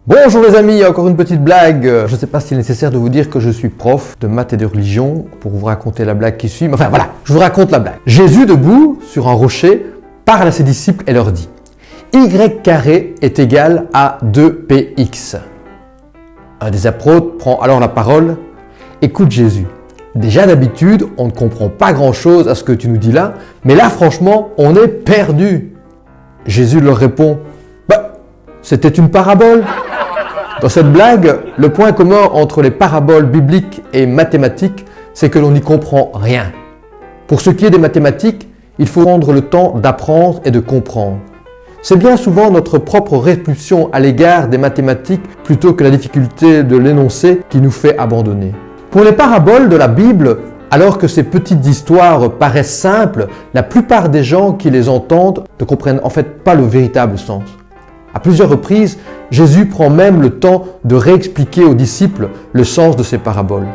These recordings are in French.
Bonjour les amis, encore une petite blague. Je ne sais pas s'il est nécessaire de vous dire que je suis prof de maths et de religion pour vous raconter la blague qui suit. Enfin voilà, je vous raconte la blague. Jésus, debout sur un rocher, parle à ses disciples et leur dit y² est égal à 2px. Un des apôtres prend alors la parole. Écoute Jésus, déjà d'habitude, on ne comprend pas grand-chose à ce que tu nous dis là, mais là franchement, on est perdu. Jésus leur répond, c'était une parabole. Dans cette blague, le point commun entre les paraboles bibliques et mathématiques, c'est que l'on n'y comprend rien. Pour ce qui est des mathématiques, il faut prendre le temps d'apprendre et de comprendre. C'est bien souvent notre propre répulsion à l'égard des mathématiques plutôt que la difficulté de l'énoncer qui nous fait abandonner. Pour les paraboles de la Bible, alors que ces petites histoires paraissent simples, la plupart des gens qui les entendent ne comprennent en fait pas le véritable sens. À plusieurs reprises, Jésus prend même le temps de réexpliquer aux disciples le sens de ces paraboles.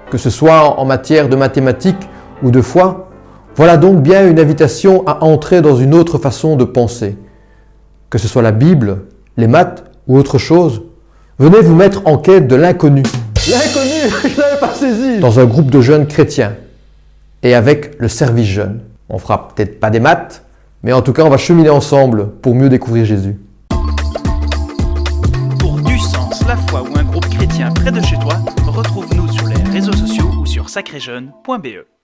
Que ce soit en matière de mathématiques ou de foi, voilà donc bien une invitation à entrer dans une autre façon de penser. Que ce soit la Bible, les maths ou autre chose, venez vous mettre en quête de l'inconnu. L'inconnu, je l'avais pas saisi. Dans un groupe de jeunes chrétiens et avec le service jeune. On fera peut-être pas des maths, mais en tout cas on va cheminer ensemble pour mieux découvrir Jésus. La foi ou un groupe chrétien près de chez toi, retrouve-nous sur les réseaux sociaux ou sur sacréjeune.be.